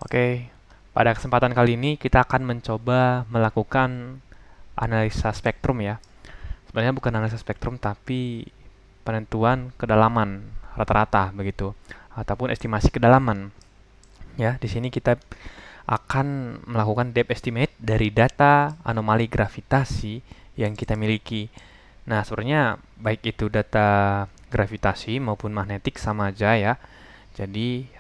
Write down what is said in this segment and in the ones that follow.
Oke, pada kesempatan kali ini kita akan mencoba melakukan analisa spektrum ya. Sebenarnya bukan analisa spektrum tapi penentuan kedalaman rata-rata begitu ataupun estimasi kedalaman. Ya, di sini kita akan melakukan depth estimate dari data anomali gravitasi yang kita miliki. Nah, sebenarnya baik itu data gravitasi maupun magnetik sama aja ya. Jadi,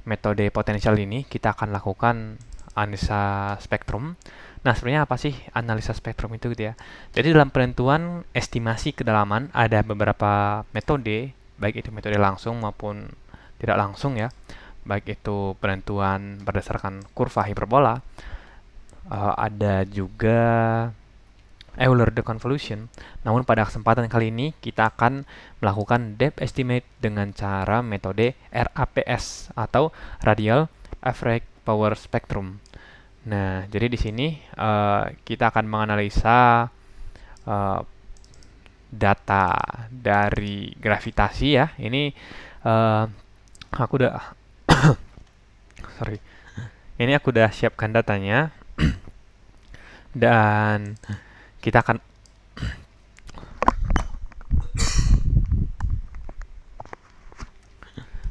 metode potensial ini kita akan lakukan analisa spektrum. Nah, sebenarnya apa sih analisa spektrum itu gitu ya? Jadi dalam penentuan estimasi kedalaman ada beberapa metode, baik itu metode langsung maupun tidak langsung ya. Baik itu penentuan berdasarkan kurva hiperbola, ada juga Euler deconvolution. Namun pada kesempatan kali ini kita akan melakukan depth estimate dengan cara metode RAPS atau Radial Average Power Spectrum. Nah, jadi di sini kita akan menganalisa uh, data dari gravitasi ya. Ini uh, aku udah sorry. Ini aku udah siapkan datanya dan kita akan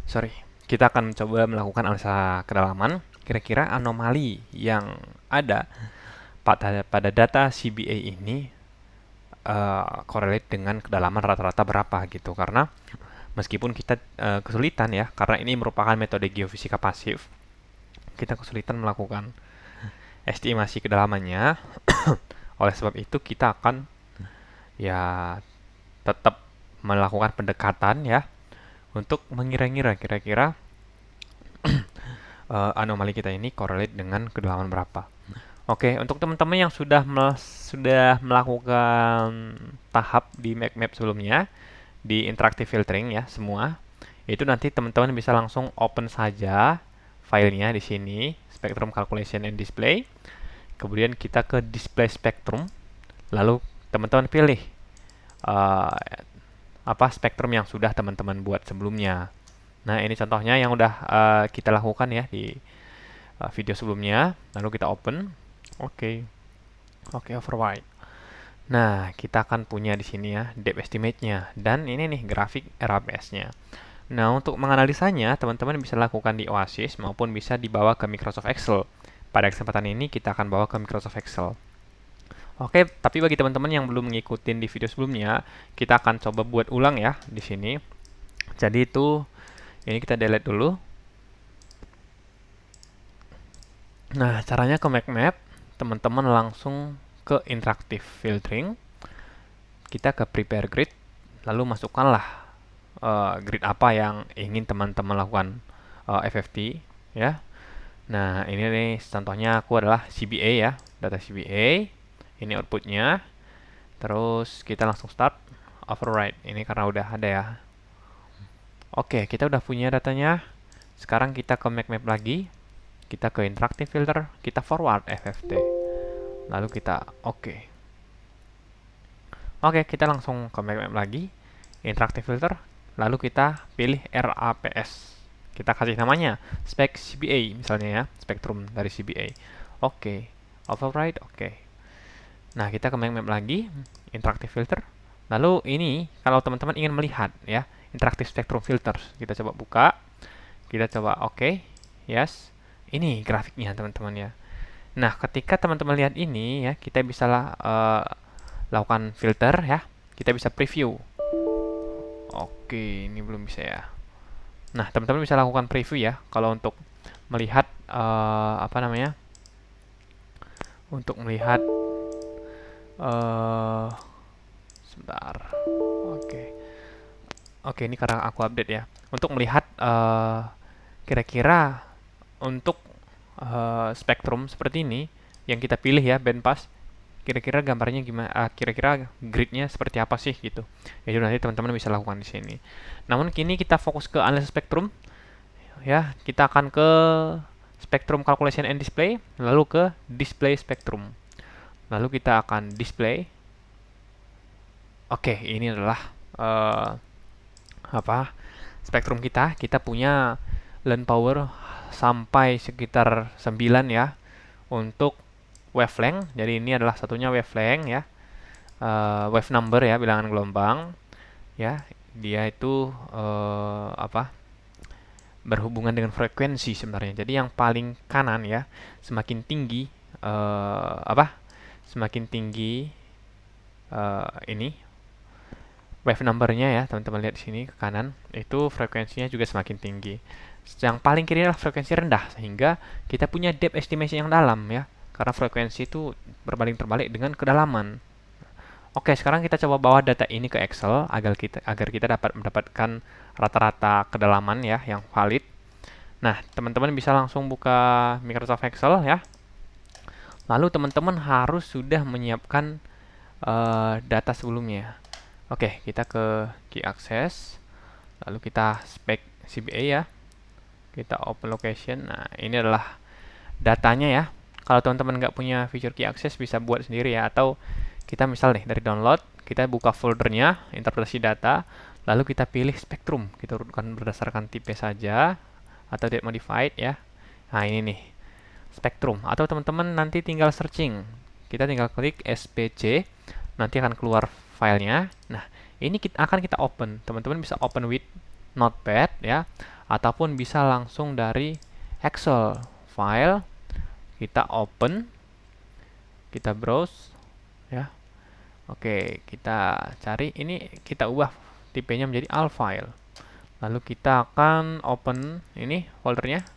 sorry, kita akan mencoba melakukan analisa kedalaman. Kira-kira anomali yang ada pada data CBA ini correlate dengan kedalaman rata-rata berapa gitu. Karena meskipun kita kesulitan ya, karena ini merupakan metode geofisika pasif, kita kesulitan melakukan estimasi kedalamannya. Oleh sebab itu kita akan ya tetap melakukan pendekatan ya untuk mengira-ngira kira-kira anomali kita ini correlate dengan kedalaman berapa. Oke, untuk teman-teman yang sudah melakukan tahap di map sebelumnya di interactive filtering ya semua, itu nanti teman-teman bisa langsung open saja filenya di sini, spectrum calculation and display. Kemudian kita ke display spectrum, lalu teman-teman pilih uh, apa spektrum yang sudah teman-teman buat sebelumnya. Nah, ini contohnya yang udah kita lakukan ya di video sebelumnya. Lalu kita open. Oke. Oke, override. Nah, kita akan punya di sini ya depth estimate-nya dan ini nih grafik RAPS-nya. Nah, untuk menganalisanya, teman-teman bisa lakukan di Oasis maupun bisa dibawa ke Microsoft Excel. Pada kesempatan ini kita akan bawa ke Microsoft Excel. Oke, tapi bagi teman-teman yang belum ngikutin di video sebelumnya, kita akan coba buat ulang ya di sini. Jadi itu ini kita delete dulu. Nah, caranya ke Map, teman-teman langsung ke Interactive Filtering. Kita ke Prepare Grid, lalu masukkanlah grid apa yang ingin teman-teman lakukan FFT ya. Nah, ini nih contohnya aku adalah CBA ya, data CBA. Ini outputnya. Terus kita langsung start override. Ini karena udah ada ya. Oke, kita udah punya datanya. Sekarang kita ke Map lagi. Kita ke interactive filter, kita forward FFT. Lalu kita oke. Oke, kita langsung ke Map lagi. Interactive filter, lalu kita pilih RAPS. Kita kasih namanya spek CBA misalnya ya, spektrum dari CBA. Oke. Override oke. Nah, kita ke Map lagi, interactive filter. Lalu ini kalau teman-teman ingin melihat ya, interactive spectrum filters, kita coba buka. Kita coba oke. Yes. Ini grafiknya teman-teman ya. Nah, ketika teman-teman lihat ini ya, kita bisa lakukan filter ya. Kita bisa preview. Oke, ini belum bisa ya. Nah, teman-teman bisa lakukan preview ya kalau untuk melihat apa namanya? Untuk melihat sebentar. Oke. Oke, ini karena aku update ya. Untuk melihat kira-kira untuk spektrum seperti ini yang kita pilih ya bandpass, kira-kira gambarnya gimana, kira-kira gridnya seperti apa sih gitu. Jadi nanti teman-teman bisa lakukan di sini. Namun kini kita fokus ke analisis spektrum ya. Kita akan ke spectrum calculation and display, lalu ke display spectrum. Lalu kita akan display. Oke, ini adalah apa spektrum kita. Kita punya land power sampai sekitar 9 ya untuk wavelength. Jadi ini adalah satunya wavelength ya. Wave number ya, bilangan gelombang ya. Dia itu berhubungan dengan frekuensi sebenarnya. Jadi yang paling kanan ya, semakin tinggi semakin tinggi ini wave numbernya ya, teman-teman lihat di sini ke kanan, itu frekuensinya juga semakin tinggi. Yang paling kiri adalah frekuensi rendah, sehingga kita punya depth estimation yang dalam ya, karena frekuensi itu berbanding terbalik dengan kedalaman. Oke, sekarang kita coba bawa data ini ke Excel agar kita dapat mendapatkan rata-rata kedalaman ya yang valid. Nah, teman-teman bisa langsung buka Microsoft Excel ya. Lalu teman-teman harus sudah menyiapkan data sebelumnya. Oke, kita ke Key Access. Lalu kita spek CBA ya. Kita open location. Nah, ini adalah datanya ya. Kalau teman-teman nggak punya fitur Key Access, bisa buat sendiri ya. Atau kita misal nih dari download, kita buka foldernya, interpretasi data, lalu kita pilih spektrum. Kita urutkan berdasarkan tipe saja, atau date modified ya. Nah, ini nih, spektrum. Atau teman-teman nanti tinggal searching. Kita tinggal klik SPC, nanti akan keluar filenya. Nah, ini akan kita open. Teman-teman bisa open with Notepad ya, ataupun bisa langsung dari Excel file. Kita open, kita browse ya. Oke, kita cari ini, kita ubah tipenya menjadi AL file. Lalu kita akan open ini foldernya.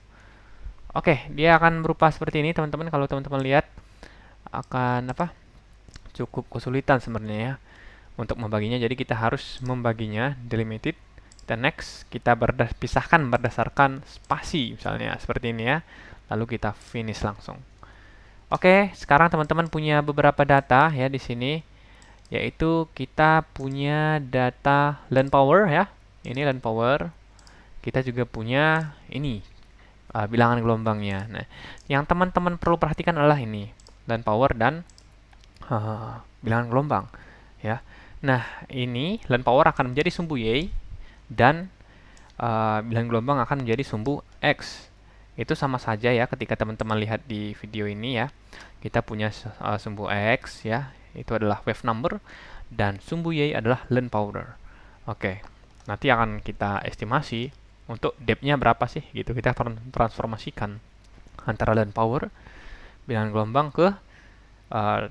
Oke, dia akan berupa seperti ini teman-teman. Kalau teman-teman lihat akan cukup kesulitan sebenarnya ya untuk membaginya. Jadi kita harus membaginya delimited. Kita next, kita pisahkan berdasarkan spasi misalnya seperti ini ya. Lalu kita finish langsung. Oke, sekarang teman-teman punya beberapa data ya di sini, yaitu kita punya data land power ya. Ini land power. Kita juga punya ini bilangan gelombangnya. Nah, yang teman-teman perlu perhatikan adalah ini land power dan bilangan gelombang ya. Nah, ini land power akan menjadi sumbu Y dan bilangan gelombang akan menjadi sumbu X. Itu sama saja ya ketika teman-teman lihat di video ini ya. Kita punya sumbu X ya, itu adalah wave number, dan sumbu Y adalah land power. Oke, nanti akan kita estimasi untuk depth-nya berapa sih gitu. Kita transformasikan antara land power, bilangan gelombang ke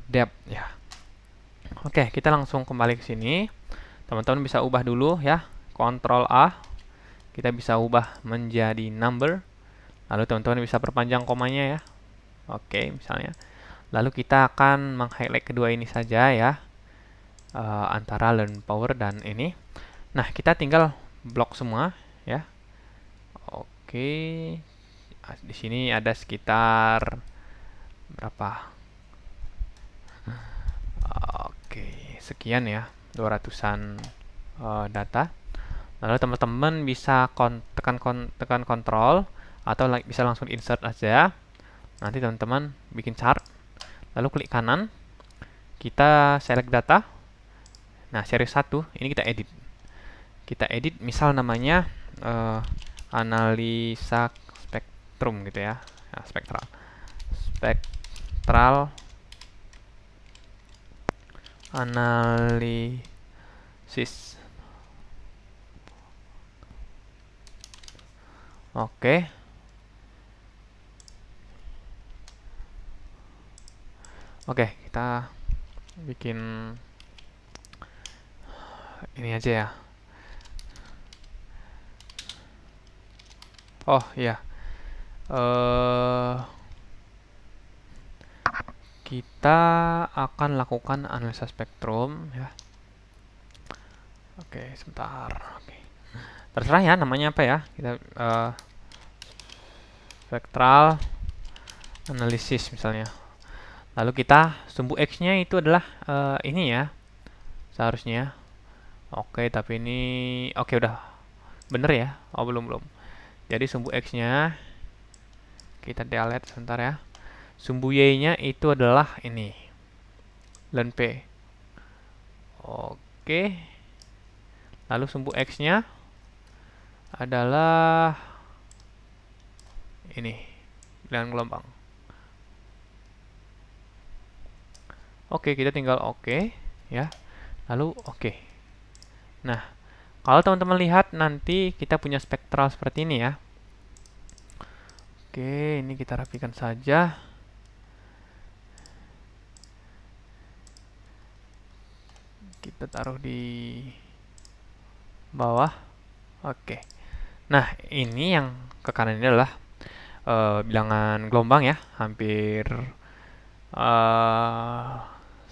depth ya. Oke, kita langsung kembali ke sini. Teman-teman bisa ubah dulu ya. Ctrl A. Kita bisa ubah menjadi number. Lalu teman-teman bisa perpanjang komanya ya. Oke, misalnya. Lalu kita akan meng-highlight kedua ini saja ya. Antara land power dan ini. Nah, kita tinggal blok semua ya. Oke. Di sini ada sekitar berapa? Oke, sekian ya, 200-an data. Lalu teman-teman bisa tekan kontrol atau bisa langsung insert aja. Nanti teman-teman bikin chart. Lalu klik kanan. Kita select data. Nah, series 1 ini kita edit. Kita edit misal namanya analisa spektrum gitu ya. Nah, spektral analisis. Oke. Oke, kita bikin ini aja ya. Oh iya. Kita akan lakukan analisa spektrum ya. Oke, sebentar. Oke. Terserah ya namanya apa ya. Kita spektral analisis misalnya. Lalu kita sumbu X-nya itu adalah ini ya. Seharusnya. Oke, tapi ini oke udah bener ya. Oh, belum. Jadi sumbu X-nya kita delete sebentar ya. Sumbu Y-nya itu adalah ini. Len P. Oke. Lalu sumbu X-nya adalah ini bilangan gelombang. Oke, kita tinggal oke ya. Lalu oke. Nah, kalau teman-teman lihat nanti kita punya spektral seperti ini ya. Oke, ini kita rapikan saja. Kita taruh di bawah. Oke. Nah, ini yang ke kanan ini adalah bilangan gelombang ya, hampir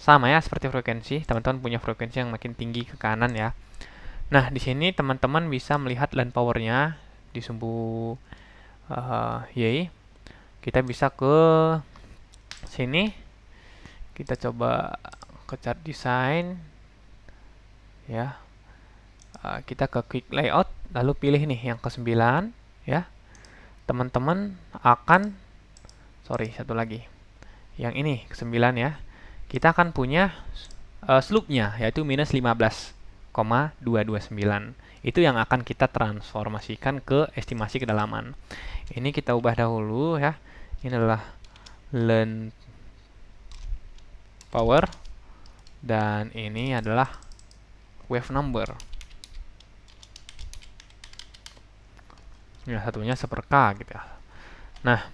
sama ya seperti frekuensi. Teman-teman punya frekuensi yang makin tinggi ke kanan ya. Nah, di sini teman-teman bisa melihat line powernya di sumbu Y. Kita bisa ke sini. Kita coba ke chart design ya. Kita ke quick layout, lalu pilih nih yang ke-9 ya. Teman-teman akan satu lagi. Yang ini ke-9 ya. Kita akan punya slope-nya yaitu minus 15,229. Itu yang akan kita transformasikan ke estimasi kedalaman. Ini kita ubah dahulu ya. Ini adalah line power dan ini adalah wave number. Ya, satunya 1/k gitu ya. Nah,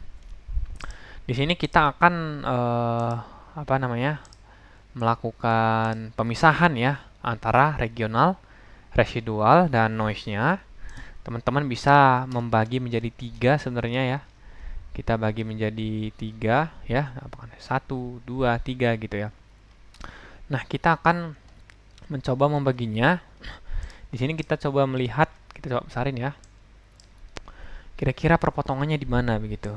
di sini kita akan melakukan pemisahan ya antara regional, residual, dan noise-nya. Teman-teman bisa membagi menjadi 3 sebenarnya ya. Kita bagi menjadi 3 ya, 1, 2, 3 gitu ya. Nah, kita akan mencoba membaginya. Di sini kita coba melihat, kita coba besarin ya. Kira-kira perpotongannya di mana begitu.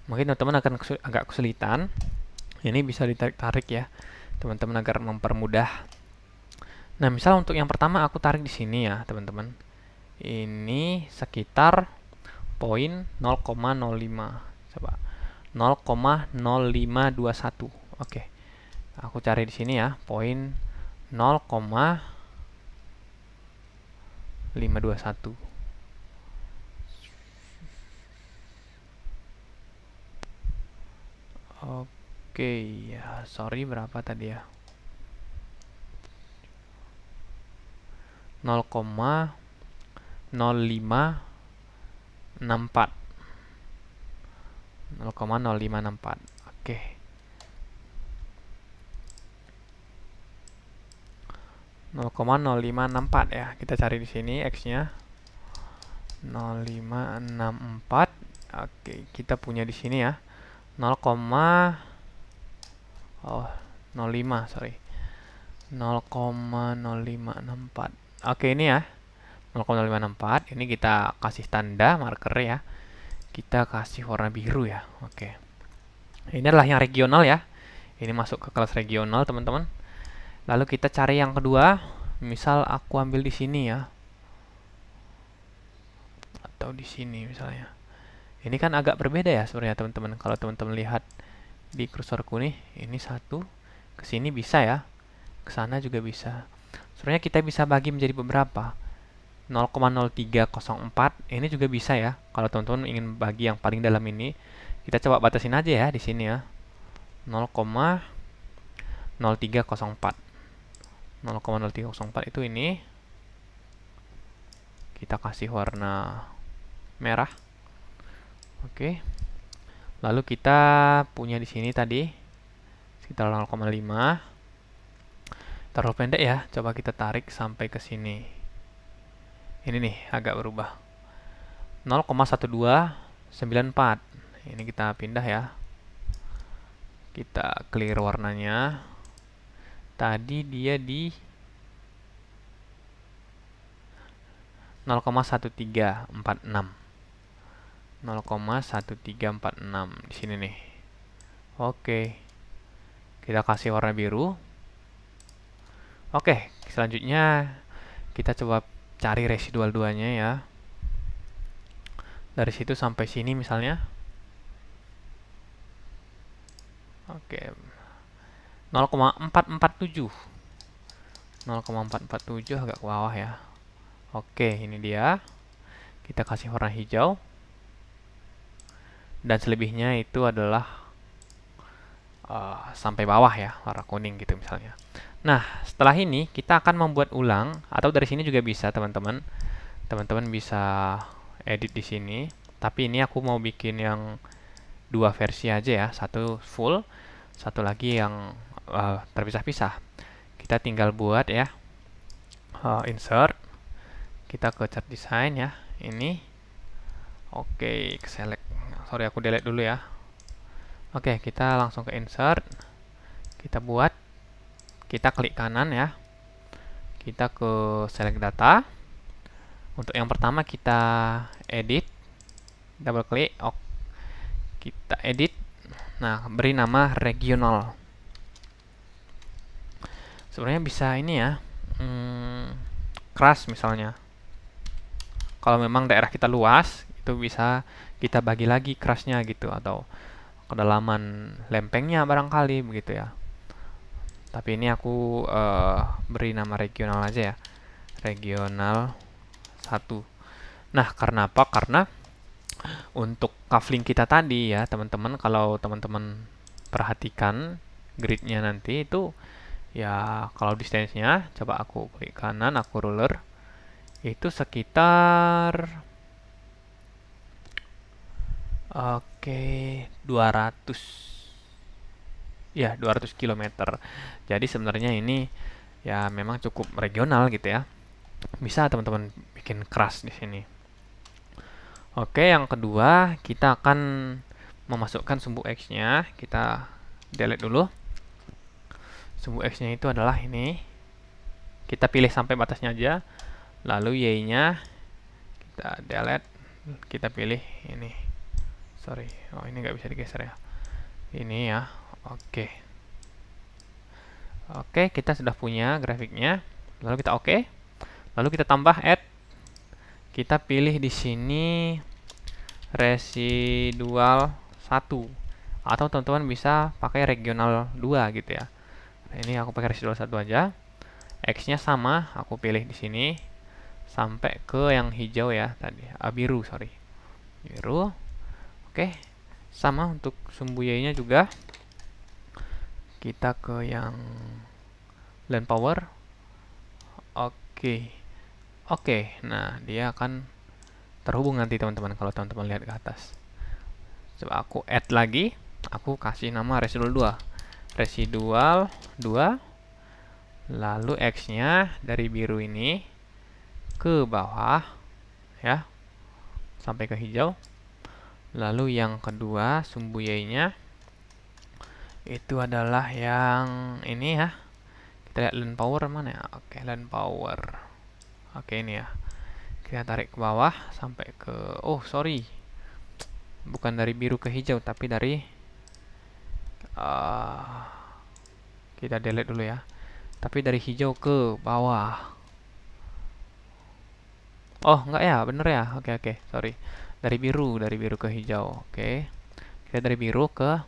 Mungkin teman-teman akan agak kesulitan. Ini bisa ditarik-tarik ya, teman-teman, agar mempermudah. Nah, misal untuk yang pertama aku tarik di sini ya, teman-teman. Ini sekitar poin 0,05. Coba 0,0521. Oke. Aku cari di sini ya, poin 0,521. Oke, ya, sorry berapa tadi ya? 0,0564. 0,0564. Oke. Okay. 0,0564 ya. Kita cari di sini X-nya. 0,564. Oke, kita punya di sini ya. 0,05, sorry. 0,0564. Oke, ini ya. 0,0564. Ini kita kasih tanda marker ya. Kita kasih warna biru ya. Oke. Ini adalah yang regional ya. Ini masuk ke kelas regional, teman-teman. Lalu kita cari yang kedua. Misal aku ambil di sini ya. Atau di sini misalnya. Ini kan agak berbeda ya sebenarnya, teman-teman. Kalau teman-teman lihat di kursorku nih, ini satu, ke sini bisa ya, ke sana juga bisa. Sebenarnya kita bisa bagi menjadi beberapa. 0,0304 ini juga bisa ya. Kalau teman-teman ingin bagi yang paling dalam ini, kita coba batasin aja ya di sini ya. 0,0304. 0,0304 itu ini. Kita kasih warna merah. Oke. Lalu kita punya di sini tadi sekitar 0,5. Terlalu pendek ya. Coba kita tarik sampai ke sini. Ini nih agak berubah. 0,1294. Ini kita pindah ya. Kita clear warnanya. Tadi dia di 0,1346. 0,1346 di sini nih. Oke. Kita kasih warna biru. Oke, selanjutnya kita coba cari residual 2-nya ya. Dari situ sampai sini misalnya. Oke. 0,447. 0,447 agak ke bawah ya. Oke, ini dia. Kita kasih warna hijau. dan selebihnya itu adalah sampai bawah ya, warna kuning gitu misalnya. Nah, setelah ini kita akan membuat ulang, atau dari sini juga bisa teman-teman. Teman-teman bisa edit di sini. Tapi ini aku mau bikin yang dua versi aja ya, satu full, satu lagi yang terpisah-pisah. Kita tinggal buat ya, insert, kita ke chart design ya, ini, oke, ke select. Sorry aku delete dulu ya. Oke, kita langsung ke insert, kita buat, kita klik kanan ya, kita ke select data. Untuk yang pertama kita edit, double klik, kita edit. Nah, beri nama regional. Sebenarnya bisa ini ya, crush misalnya. Kalau memang daerah kita luas, itu bisa kita bagi lagi crushnya gitu, atau kedalaman lempengnya barangkali begitu ya. Tapi ini aku beri nama regional aja ya, regional 1. Nah, karena apa? Karena untuk kafling kita tadi ya teman-teman, kalau teman-teman perhatikan gridnya nanti itu ya, kalau distance-nya coba aku klik kanan, aku ruler, itu sekitar 200 ya, 200 km. Jadi sebenarnya ini ya memang cukup regional gitu ya. Bisa teman-teman bikin crush di sini. Oke, yang kedua kita akan memasukkan sumbu X-nya. Kita delete dulu. Sumbu X-nya itu adalah ini. Kita pilih sampai batasnya aja. Lalu Y-nya kita delete. Kita pilih ini. Sorry, oh ini nggak bisa digeser ya. Ini ya, oke. Oke, kita sudah punya grafiknya. Lalu kita oke. Lalu kita tambah add. Kita pilih di sini residual 1, atau teman-teman bisa pakai regional 2 gitu ya. Nah, ini aku pakai residual 1 aja. X-nya sama, aku pilih di sini sampai ke yang hijau ya tadi, biru, sorry. Biru. Oke. Sama untuk sumbu Y-nya juga. Kita ke yang land power. Oke. Oke, nah dia akan terhubung nanti teman-teman kalau teman-teman lihat ke atas. Coba aku add lagi, aku kasih nama residual 2. Residual 2. Lalu X-nya dari biru ini ke bawah ya, sampai ke hijau. Lalu yang kedua, sumbu Y-nya itu adalah yang ini ya. Kita lihat land power mana ya? Oke, land power. Oke, ini ya. Kita tarik ke bawah sampai ke, oh sorry, bukan dari biru ke hijau, tapi dari kita delete dulu ya, tapi dari hijau ke bawah. Oh enggak ya, bener ya. Oke, sorry, dari biru ke hijau. Oke, kita dari biru ke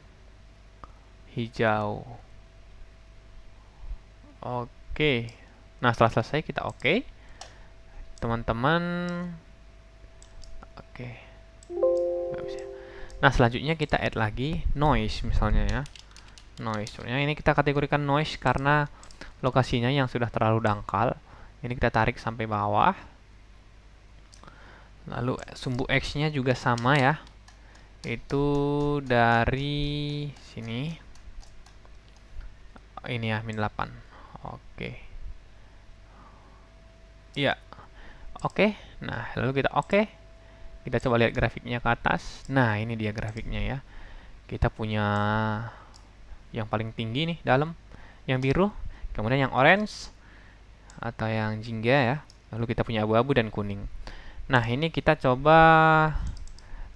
hijau. Oke, nah setelah selesai kita oke, teman-teman. Oke, nggak bisa. Nah, selanjutnya kita add lagi noise misalnya ya. Noise. Sebenarnya ini kita kategorikan noise karena lokasinya yang sudah terlalu dangkal. Ini kita tarik sampai bawah. Lalu sumbu X-nya juga sama ya. Itu dari sini. Ini ya, min 8. Oke. Iya. Oke. Nah, lalu kita oke. Kita coba lihat grafiknya ke atas. Nah, ini dia grafiknya ya. Kita punya yang paling tinggi nih dalam, yang biru, kemudian yang orange atau yang jingga ya. Lalu kita punya abu-abu dan kuning. Nah, ini kita coba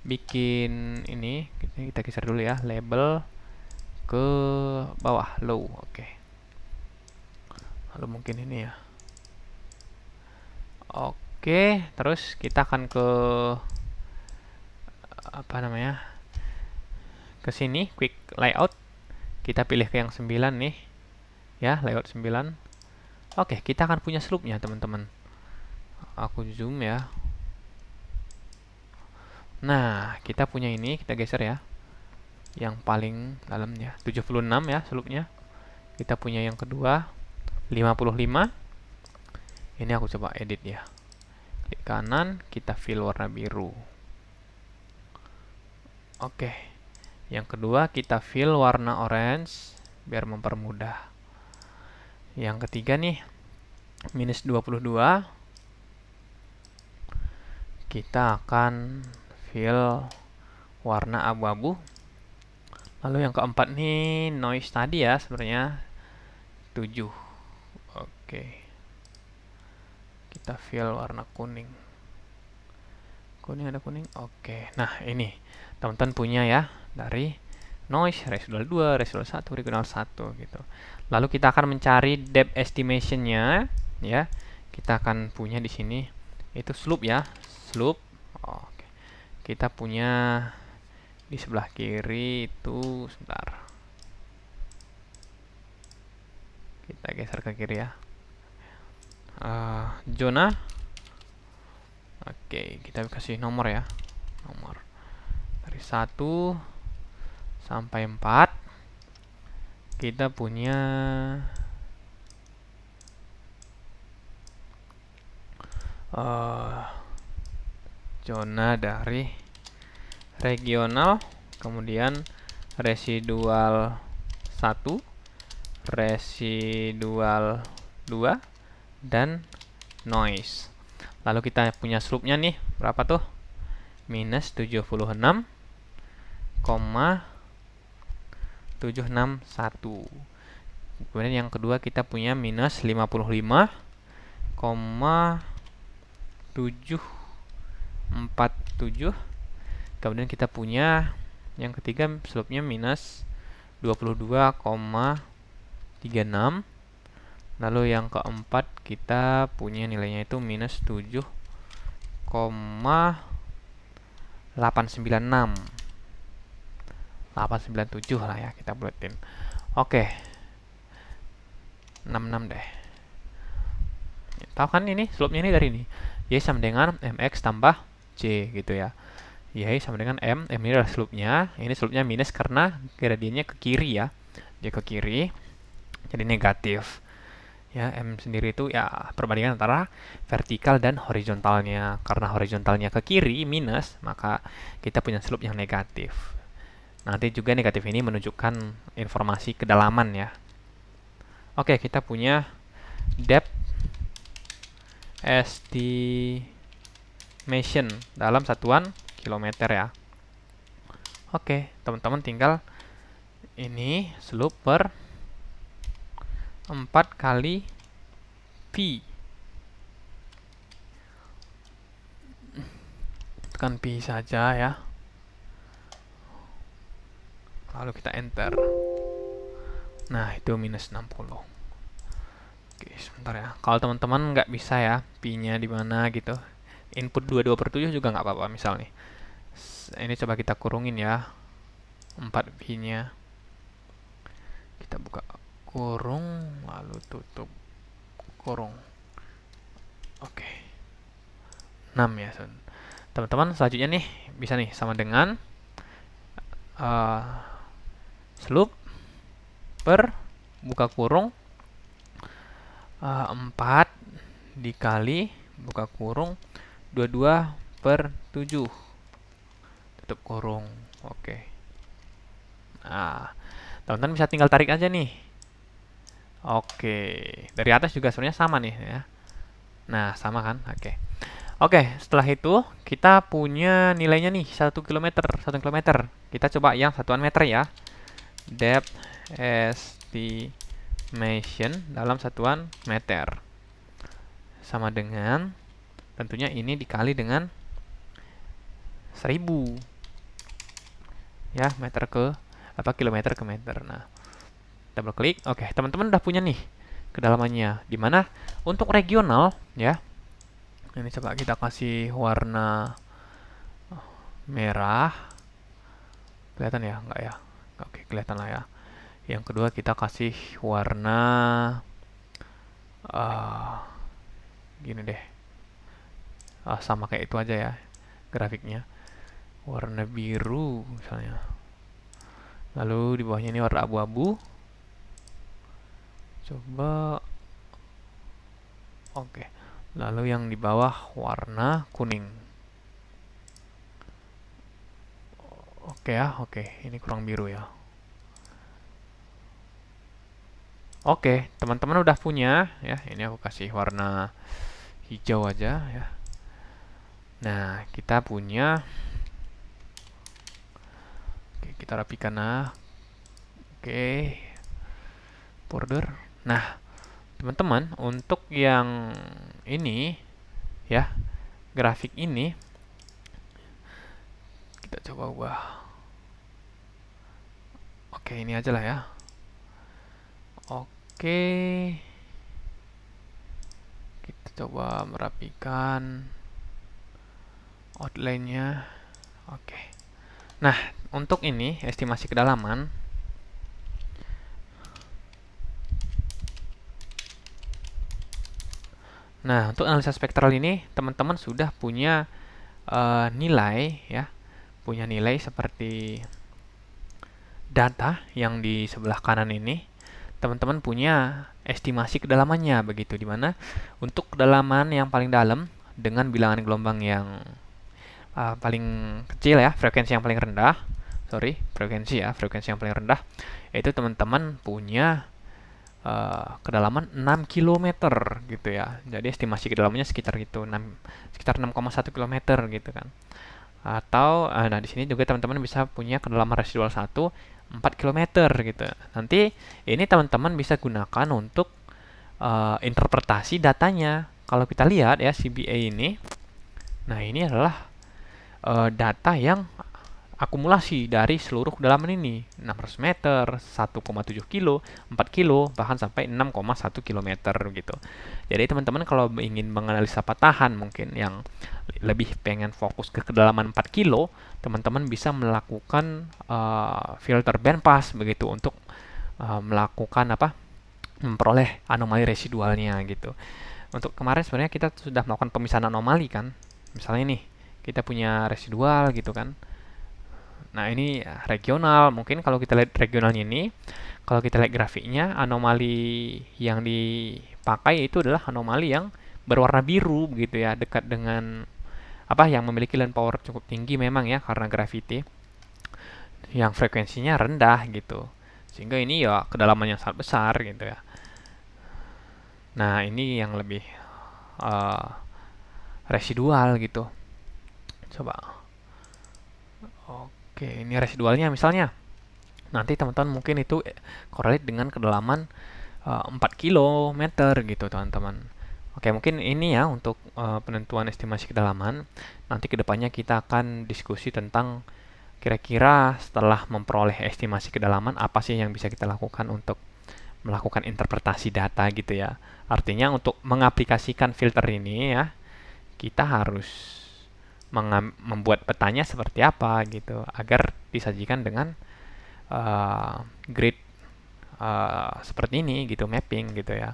bikin ini. Kita geser dulu ya, label ke bawah, low. Oke. Lalu mungkin ini ya. Oke, terus kita akan ke apa namanya? Ke sini, quick layout. Kita pilih ke yang 9 nih. Ya, layout 9. Oke, kita akan punya slope-nya, teman-teman. Aku zoom ya. Nah, kita punya ini, kita geser ya. Yang paling dalamnya 76 ya slope-nya. Kita punya yang kedua 55. Ini aku coba edit ya. Klik kanan, kita fill warna biru. Oke. Yang kedua kita fill warna orange biar mempermudah. Yang ketiga nih minus 22. Kita akan fill warna abu-abu. Lalu yang keempat nih noise tadi ya sebenarnya 7. Oke. Kita fill warna kuning. Kuning ada kuning. Oke. Nah, ini teman-teman punya ya dari noise residual 2, residual 1, regional 1 gitu. Lalu kita akan mencari depth estimation-nya ya. Kita akan punya di sini itu slope ya. Slope. Oke. Kita punya di sebelah kiri itu sebentar. Kita geser ke kiri ya. Zona. Oke, kita kasih nomor ya. Nomor dari 1 sampai 4. Kita punya zona dari regional, kemudian residual 1, residual 2, dan noise. Lalu kita punya slope-nya nih, berapa tuh? Minus 76,761. Kemudian yang kedua kita punya minus 55,747. Kemudian kita punya yang ketiga slope-nya minus 22,36. Lalu yang keempat kita punya nilainya itu minus 7,896. 897 lah ya kita buatin. Oke. 66 deh. Tahu kan ini slope-nya ini dari ini. Y sama dengan mx tambah c gitu ya. Y sama dengan m. M ini adalah slope-nya. Ini slope-nya minus karena gradiennya ke kiri ya. Dia ke kiri. Jadi negatif. Ya, M sendiri itu ya perbandingan antara vertikal dan horizontalnya. Karena horizontalnya ke kiri minus, maka kita punya slope yang negatif. Nanti juga negatif ini menunjukkan informasi kedalaman ya. Oke, kita punya depth estimation dalam satuan kilometer ya. Oke, teman-teman tinggal ini slope per 4 kali P. Tekan P saja ya. Lalu kita enter. Nah, itu minus 60. Oke, sebentar ya. Kalau teman-teman nggak bisa ya, P-nya di mana gitu. Input 22/7 juga nggak apa-apa misal nih. Ini coba kita kurungin ya. 4 P-nya. Kita buka kurung, lalu tutup kurung. Oke. 6 ya, teman-teman. Selanjutnya nih, bisa nih sama dengan slope per buka kurung 4 dikali buka kurung 22/7 tutup kurung. Oke. Nah, teman-teman bisa tinggal tarik aja nih. Oke, dari atas juga sebenarnya sama nih ya. Nah, sama kan? Oke. Oke, setelah itu kita punya nilainya nih 1 km. 1 km. Kita coba yang satuan meter ya. Depth estimation dalam satuan meter. Sama dengan tentunya ini dikali dengan 1000. Ya, meter ke kilometer ke meter. Nah, double klik. Oke, teman-teman udah punya nih kedalamannya. Dimana untuk regional ya. Ini coba kita kasih warna merah. Kelihatan ya? Enggak ya? Oke, kelihatan lah ya. Yang kedua kita kasih warna gini deh. Sama kayak itu aja ya grafiknya. warna biru misalnya. Lalu di bawahnya ini warna abu-abu. Coba, oke. Lalu yang di bawah warna kuning. Oke ya, oke. Ini kurang biru ya. Oke, teman-teman udah punya ya. Ini aku kasih warna hijau aja ya. Nah, kita punya. Oke, kita rapikan nah. Oke, border. Nah, teman-teman, untuk yang ini ya, grafik ini kita coba ubah. Oke, ini aja lah ya. Oke, kita coba merapikan outline-nya. Oke. Nah, untuk ini estimasi kedalaman. Nah, untuk analisa spektral ini teman-teman sudah punya nilai ya. Punya nilai seperti data yang di sebelah kanan ini. Teman-teman punya estimasi kedalamannya begitu, dimana untuk kedalaman yang paling dalam dengan bilangan gelombang yang paling kecil ya, frekuensi yang paling rendah, frekuensi yang paling rendah, itu teman-teman punya kedalaman 6 km gitu ya. Jadi estimasi kedalamannya sekitar gitu, sekitar 6,1 km gitu kan. Atau nah di sini juga teman-teman bisa punya kedalaman residual 1 4 km gitu. Nanti ini teman-teman bisa gunakan untuk interpretasi datanya. Kalau kita lihat ya CBA ini, nah ini adalah data yang akumulasi dari seluruh kedalaman ini, 600 meter, 1,7 kilo, 4 kilo, bahkan sampai 6,1 kilometer gitu. Jadi teman-teman kalau ingin menganalisa patahan mungkin yang lebih pengen fokus ke kedalaman 4 kilo, teman-teman bisa melakukan filter bandpass begitu untuk melakukan memperoleh anomali residualnya gitu. Untuk kemarin sebenarnya kita sudah melakukan pemisahan anomali kan. Misalnya nih, kita punya residual gitu kan. Nah, ini regional. Mungkin kalau kita lihat regionalnya ini, kalau kita lihat grafiknya, anomali yang dipakai itu adalah anomali yang berwarna biru begitu ya, dekat dengan yang memiliki land power cukup tinggi memang ya karena gravity yang frekuensinya rendah gitu. Sehingga ini ya kedalaman yang sangat besar gitu ya. Nah, ini yang lebih uh, residual gitu. Coba. Oke, ini residualnya misalnya. Nanti teman-teman mungkin itu correlate dengan kedalaman 4 km gitu teman-teman. Oke, mungkin ini ya untuk penentuan estimasi kedalaman. Nanti kedepannya kita akan diskusi tentang kira-kira setelah memperoleh estimasi kedalaman apa sih yang bisa kita lakukan untuk melakukan interpretasi data gitu ya. Artinya untuk mengaplikasikan filter ini ya, kita harus membuat petanya seperti apa gitu agar disajikan dengan grid seperti ini gitu, mapping gitu ya.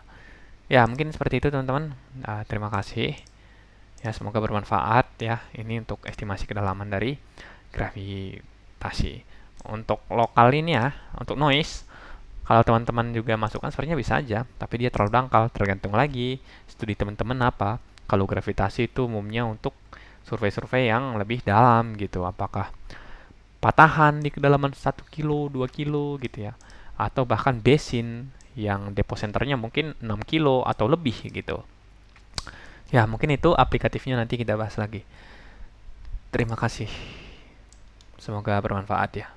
Ya, mungkin seperti itu teman-teman. Terima kasih. Ya, semoga bermanfaat ya. Ini untuk estimasi kedalaman dari gravitasi. Untuk lokal ini ya, untuk noise, kalau teman-teman juga masukkan sebenarnya bisa aja, tapi dia terlalu dangkal, tergantung lagi studi teman-teman apa. Kalau gravitasi itu umumnya untuk survei-survei yang lebih dalam gitu, apakah patahan di kedalaman 1 kilo, 2 kilo gitu ya, atau bahkan basin yang depo centernya mungkin 6 kilo atau lebih gitu. Ya, mungkin itu aplikatifnya nanti kita bahas lagi. Terima kasih. Semoga bermanfaat ya.